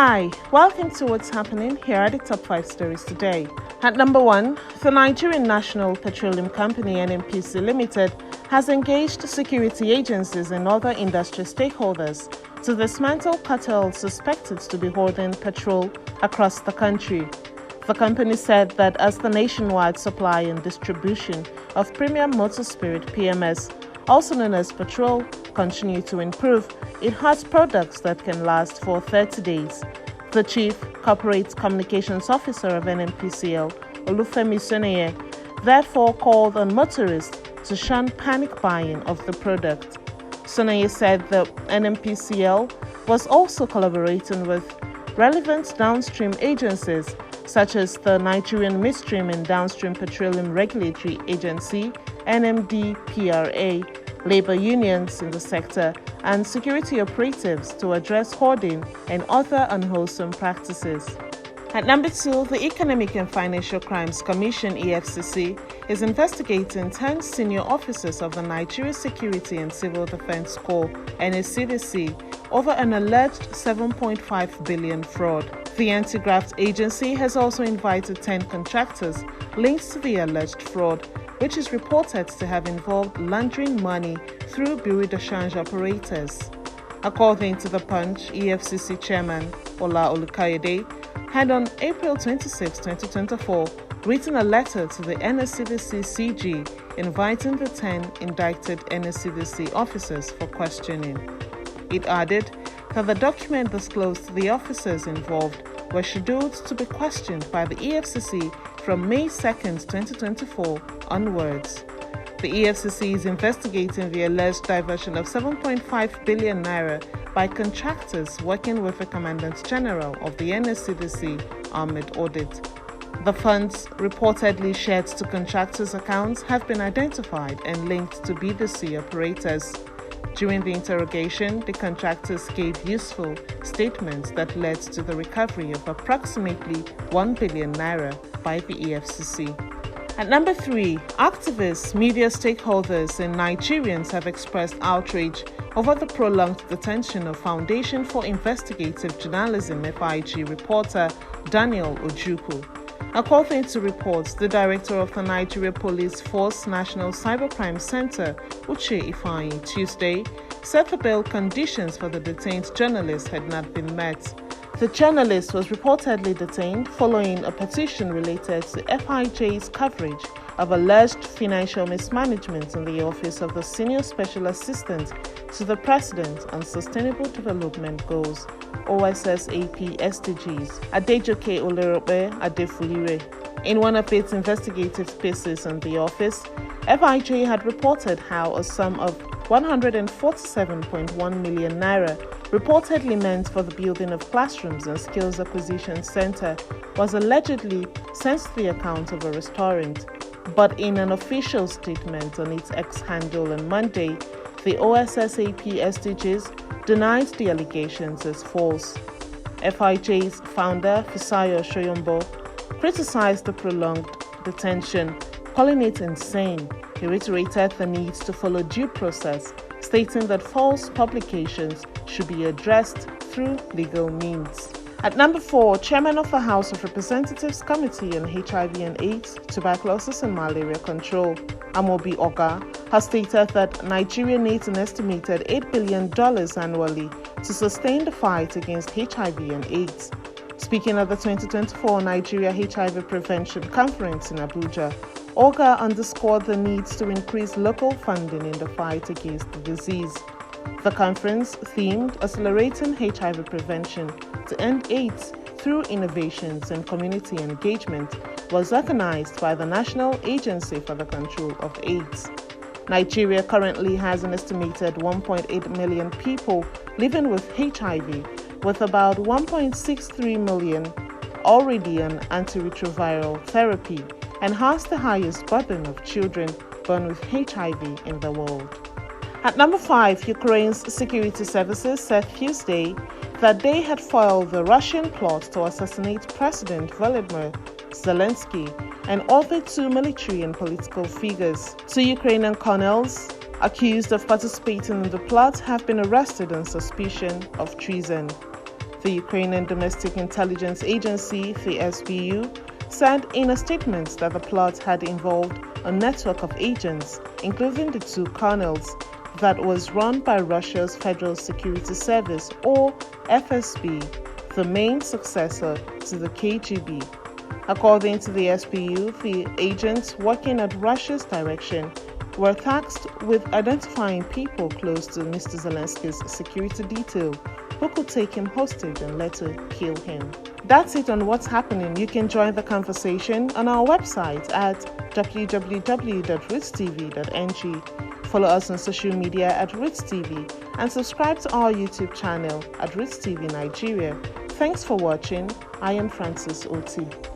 Hi, welcome to what's happening. Here are the top 5 stories today. At number 1, the Nigerian National Petroleum Company NNPCL Limited has engaged security agencies and other industry stakeholders to dismantle cartels suspected to be hoarding petrol across the country. The company said that as the nationwide supply and distribution of premium motor spirit PMS, also known as Petrol, continue to improve, it has products that can last for 30 days. The Chief Corporate Communications Officer of NNPCL, Ojukwu, therefore called on motorists to shun panic buying of the product. Soneye said the NNPCL was also collaborating with relevant downstream agencies such as the Nigerian Midstream and Downstream Petroleum Regulatory Agency, NMDPRA, labor unions in the sector, and security operatives to address hoarding and other unwholesome practices. At number 2, the Economic and Financial Crimes Commission (EFCC) is investigating 10 senior officers of the Nigeria Security and Civil Defense Corps (NSCDC) over an alleged 7.5 billion fraud. The anti-graft agency has also invited 10 contractors linked to the alleged fraud, which is reported to have involved laundering money through bureau de change operators. According to The Punch, EFCC Chairman Ojukwu had on April 26, 2024, written a letter to the NSCDC CG inviting the 10 indicted NSCDC officers for questioning. It added that the document disclosed the officers involved were scheduled to be questioned by the EFCC from May 2, 2024 onwards. The EFCC is investigating the alleged diversion of 7.5 billion naira by contractors working with the Commandant General of the NSCDC Armored Audit. The funds reportedly shared to contractors' accounts have been identified and linked to BDC operators. During the interrogation, the contractors gave useful statements that led to the recovery of approximately 1 billion naira by the EFCC. At number 3, activists, media stakeholders, and Nigerians have expressed outrage over the prolonged detention of Foundation for Investigative Journalism (FIG) reporter Daniel Ojukwu. According to reports, the director of the Nigeria Police Force National Cybercrime Center, Uche Tuesday, said the bail conditions for the detained journalist had not been met. The journalist was reportedly detained following a petition related to FIJ's coverage of alleged financial mismanagement in the Office of the Senior Special Assistant to the President on Sustainable Development Goals, OSSAP SDGs, Adejoke Olerope Adefulire. In one of its investigative pieces on the office, FIJ had reported how a sum of 147.1 million naira reportedly meant for the building of classrooms and skills acquisition center was allegedly sent to the account of a restaurant. But in an official statement on its X handle on Monday, the OSSAP SDGs denied the allegations as false. FIJ's founder, Fisayo Shoyombo, criticized the prolonged detention, calling it insane. He reiterated the need to follow due process, stating that false publications should be addressed through legal means. At number 4, Chairman of the House of Representatives Committee on HIV and AIDS, Tuberculosis and Malaria Control, Amobi Oga, has stated that Nigeria needs an estimated $8 billion annually to sustain the fight against HIV and AIDS. Speaking at the 2024 Nigeria HIV Prevention Conference in Abuja, Oga underscored the need to increase local funding in the fight against the disease. The conference, themed Accelerating HIV Prevention to End AIDS Through Innovations and Community Engagement, was organized by the National Agency for the Control of AIDS. Nigeria currently has an estimated 1.8 million people living with HIV, with about 1.63 million already on antiretroviral therapy, and has the highest burden of children born with HIV in the world. At number 5, Ukraine's security services said Tuesday that they had foiled the Russian plot to assassinate President Volodymyr Zelensky and other 2 military and political figures. 2 Ukrainian colonels accused of participating in the plot have been arrested on suspicion of treason. The Ukrainian Domestic Intelligence Agency, the SBU, said in a statement that the plot had involved a network of agents, including the two colonels, that was run by Russia's Federal Security Service, or FSB, the main successor to the KGB. According to the SBU, the agents working at Russia's direction were tasked with identifying people close to Mr. Zelensky's security detail who could take him hostage and later kill him. That's it on what's happening. You can join the conversation on our website at www.ritztv.ng. Follow us on social media at Ritz TV and subscribe to our YouTube channel at Ritz TV Nigeria. Thanks for watching. I am Francis Oti.